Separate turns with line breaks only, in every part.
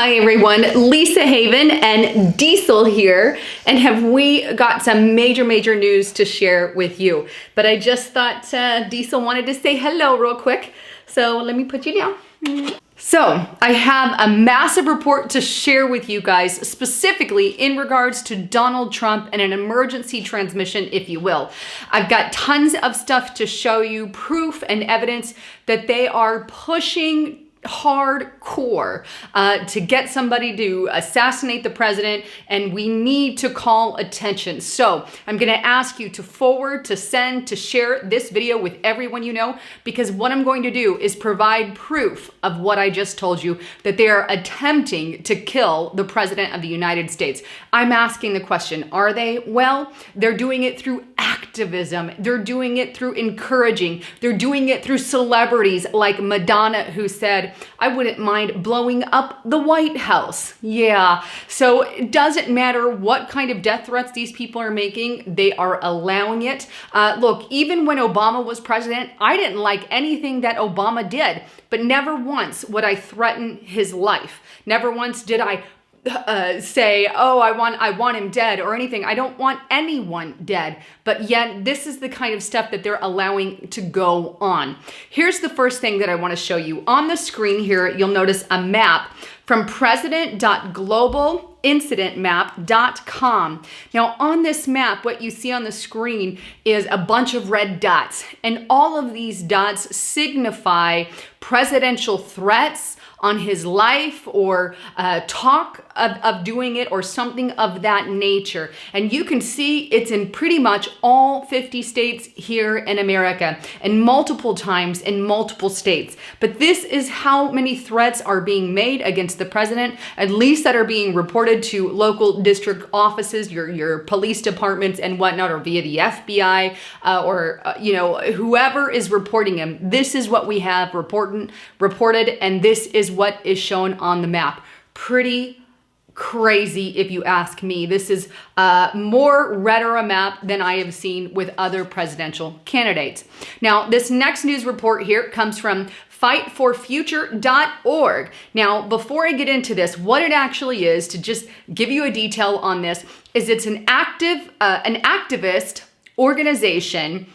Hi everyone, Lisa Haven and Diesel here, and have we got some major news to share with you. But I just thought Diesel wanted to say hello real quick, so let me put you down. So I have a massive report to share with you guys, specifically in regards to Donald Trump and an emergency transmission, if you will. I've got tons of stuff to show you, proof and evidence that they are pushing hardcore to get somebody to assassinate the president, and we need to call attention. So I'm going to ask you to forward, to send, to share this video with everyone you know, because what I'm going to do is provide proof of what I just told you, that they are attempting to kill the president of the United States. I'm asking the question, are they? Well, they're doing it through activism. They're doing it through encouraging. They're doing it through celebrities like Madonna, who said, I wouldn't mind blowing up the White House. Yeah. So it doesn't matter what kind of death threats these people are making. They are allowing it. Look, even when Obama was president, I didn't like anything that Obama did, but never once would I threaten his life. Never once did I say, oh, I want him dead or anything. I don't want anyone dead. But yet this is the kind of stuff that they're allowing to go on. Here's the first thing that I want to show you. On the screen here, you'll notice a map from president.globalincidentmap.com. Now on this map, what you see on the screen is a bunch of red dots, and all of these dots signify presidential threats on his life or talk of doing it or something of that nature. And you can see it's in pretty much all 50 states here in America, and multiple times in multiple states. But this is how many threats are being made against the president, at least that are being reported to local district offices, your police departments and whatnot, or via the FBI or whoever is reporting him. This is what we have reported, and this is what is shown on the map. Pretty crazy, if you ask me. This is more redder a map than I have seen with other presidential candidates. Now, this next news report here comes from fightforfuture.org. Now, before I get into this, what it actually is, to just give you a detail on this, is it's an activist organization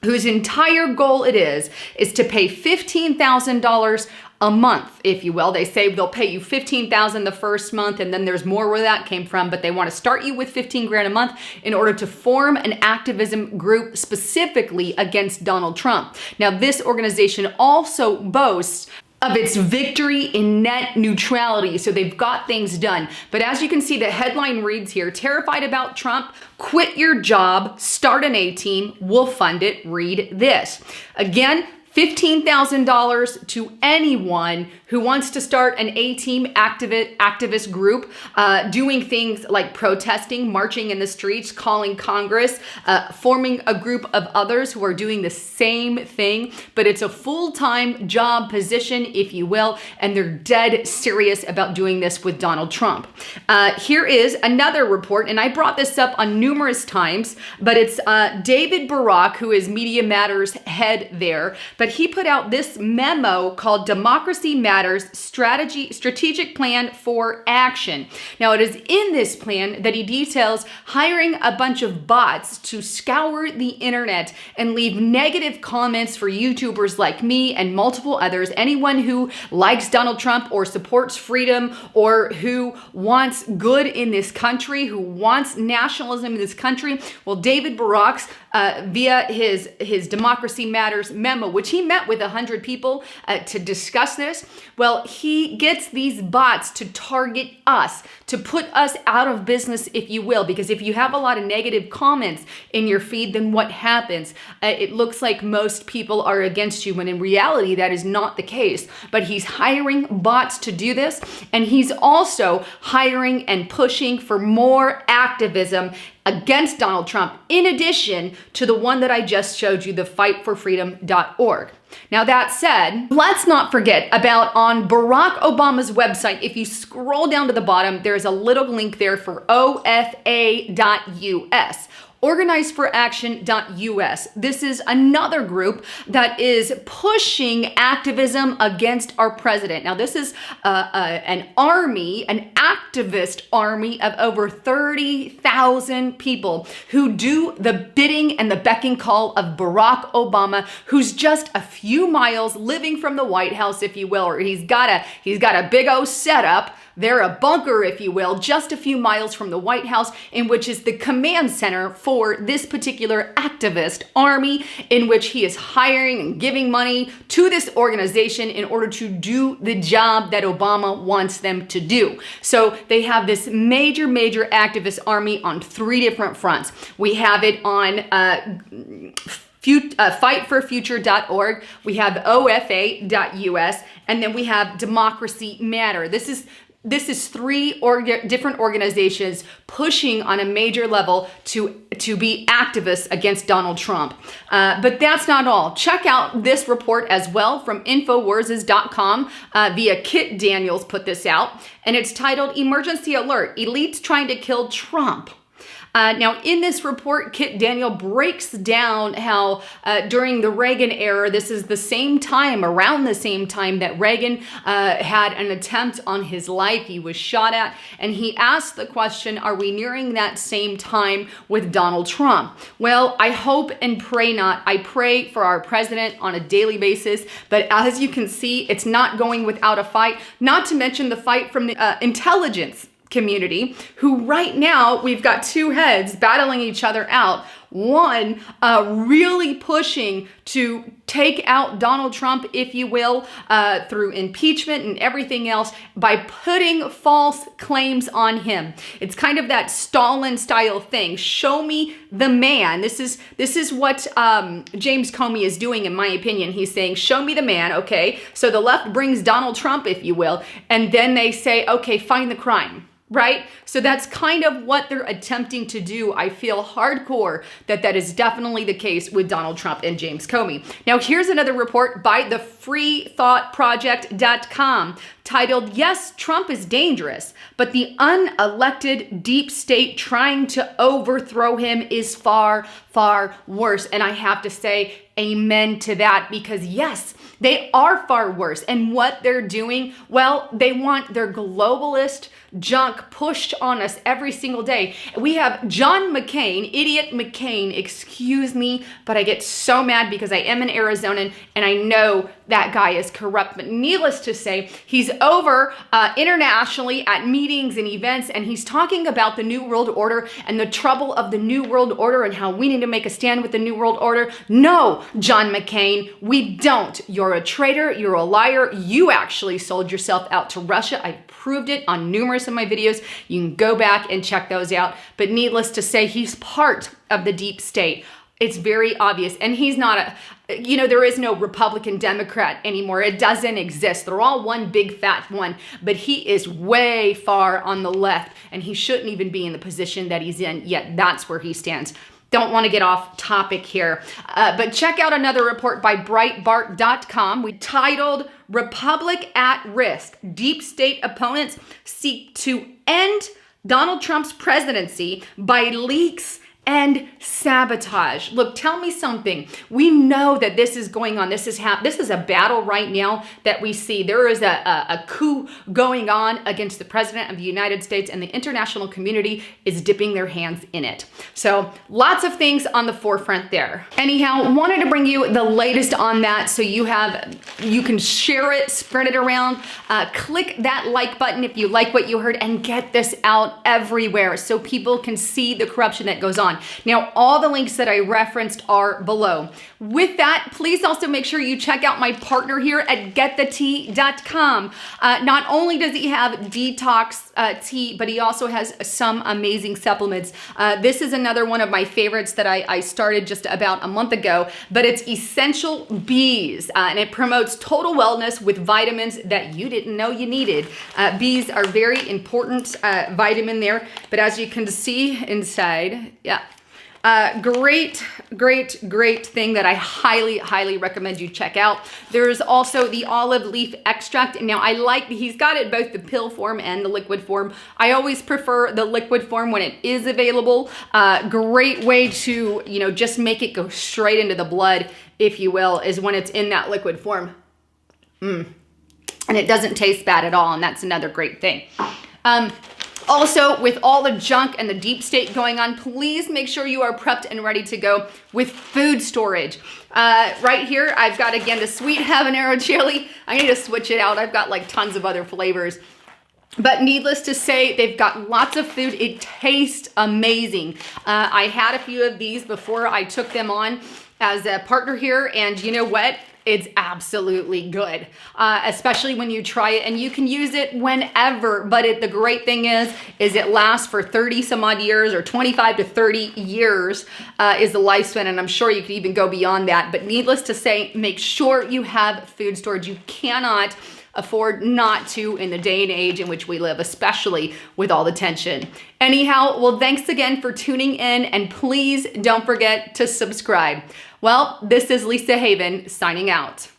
whose entire goal it is to pay $15,000 a month, if you will. They say they'll pay you $15,000 the first month, and then there's more where that came from, but they want to start you with 15 grand a month in order to form an activism group specifically against Donald Trump. Now, this organization also boasts of its victory in net neutrality. So they've got things done. But as you can see, the headline reads here, terrified about Trump, quit your job, start an A-team, we'll fund it. Read this. Again, $15,000 to anyone who wants to start an A-team activist group, doing things like protesting, marching in the streets, calling Congress, forming a group of others who are doing the same thing. But it's a full-time job position, if you will, and they're dead serious about doing this with Donald Trump. Here is another report, and I brought this up on numerous times, but it's David Barak, who is Media Matters head there, but he put out this memo called Democracy Matters Strategic Plan for Action. Now, it is in this plan that he details hiring a bunch of bots to scour the internet and leave negative comments for YouTubers like me and multiple others, anyone who likes Donald Trump or supports freedom or who wants good in this country, who wants nationalism in this country. Well, David Barak's via his Democracy Matters memo, which he met with 100 people to discuss this. Well, he gets these bots to target us, to put us out of business, if you will, because if you have a lot of negative comments in your feed, then what happens? It looks like most people are against you, when in reality, that is not the case. But he's hiring bots to do this, and he's also hiring and pushing for more activism against Donald Trump, in addition to the one that I just showed you, the fightforfreedom.org. Now, that said, let's not forget about on Barack Obama's website. If you scroll down to the bottom, there's a little link there for OFA.US. organizeforaction.us. This is another group that is pushing activism against our president. Now, this is an army, an activist army of over 30,000 people who do the bidding and the beck and call of Barack Obama, who's just a few miles living from the White House, if you will, or he's got a big O setup. They're a bunker, if you will, just a few miles from the White House, in which is the command center for this particular activist army, in which he is hiring and giving money to this organization in order to do the job that Obama wants them to do. So they have this major activist army on 3 different fronts. We have it on fightforfuture.org, we have OFA.us, and then we have Democracy Matter. This is 3 different organizations pushing on a major level to be activists against Donald Trump. But that's not all. Check out this report as well from Infowars.com via Kit Daniels put this out, and it's titled Emergency Alert, Elites Trying to Kill Trump. Now, in this report, Kit Daniel breaks down how during the Reagan era, this is around the same time that Reagan had an attempt on his life. He was shot at, and he asked the question, are we nearing that same time with Donald Trump? Well, I hope and pray not. I pray for our president on a daily basis, but as you can see, it's not going without a fight, not to mention the fight from the intelligence community, who right now we've got 2 heads battling each other out. One really pushing to take out Donald Trump, if you will, through impeachment and everything else by putting false claims on him. It's kind of that Stalin style thing. Show me the man. This is what James Comey is doing, in my opinion. He's saying, show me the man. Okay, so the left brings Donald Trump, if you will, and then they say, okay, find the crime. Right? So that's kind of what they're attempting to do. I feel hardcore that is definitely the case with Donald Trump and James Comey. Now, here's another report by the freethoughtproject.com titled, Yes, Trump is dangerous, but the unelected deep state trying to overthrow him is far, far worse. And I have to say amen to that, because yes, they are far worse. And what they're doing, well, they want their globalist junk pushed on us every single day. We have John McCain, idiot McCain, excuse me, but I get so mad because I am an Arizonan and I know that guy is corrupt. But needless to say, he's over internationally at meetings and events, and he's talking about the New World Order and the trouble of the New World Order and how we need to make a stand with the New World Order. No, John McCain, we don't. You're a traitor. You're a liar. You actually sold yourself out to Russia. I proved it on numerous of my videos. You can go back and check those out. But needless to say, he's part of the deep state. It's very obvious. And he's not there is no Republican Democrat anymore. It doesn't exist. They're all one big fat one. But he is way far on the left, and he shouldn't even be in the position that he's in, yet that's where he stands. Don't want to get off topic here, but check out another report by Breitbart.com. We titled Republic at Risk. Deep state opponents seek to end Donald Trump's presidency by leaks and sabotage. Look, tell me something. We know that this is going on. This is a battle right now that we see. There is a coup going on against the president of the United States, and the international community is dipping their hands in it. So lots of things on the forefront there. Anyhow, wanted to bring you the latest on that so you can share it, spread it around, click that like button if you like what you heard, and get this out everywhere so people can see the corruption that goes on. Now, all the links that I referenced are below. With that, please also make sure you check out my partner here at getthetea.com. Not only does he have detox tea, but he also has some amazing supplements. This is another one of my favorites that I started just about a month ago, but it's Essential Bees, and it promotes total wellness with vitamins that you didn't know you needed. Bees are very important vitamin there, but as you can see inside, yeah, Great thing that I highly recommend you check out. There's also the olive leaf extract. Now he's got it both the pill form and the liquid form. I always prefer the liquid form when it is available. Great way to, just make it go straight into the blood, if you will, is when it's in that liquid form. And it doesn't taste bad at all, and that's another great thing. Also, with all the junk and the deep state going on, please make sure you are prepped and ready to go with food storage. Right here, I've got, again, the sweet habanero chili. I need to switch it out. I've got like tons of other flavors. But needless to say, they've got lots of food. It tastes amazing. I had a few of these before I took them on as a partner here, and you know what? It's absolutely good, especially when you try it, and you can use it whenever. But the great thing is it lasts for 30 some odd years, or 25 to 30 years is the lifespan, and I'm sure you could even go beyond that. But needless to say, make sure you have food storage. You cannot afford not to in the day and age in which we live, especially with all the tension. Anyhow, well, thanks again for tuning in, and please don't forget to subscribe. Well, this is Lisa Haven signing out.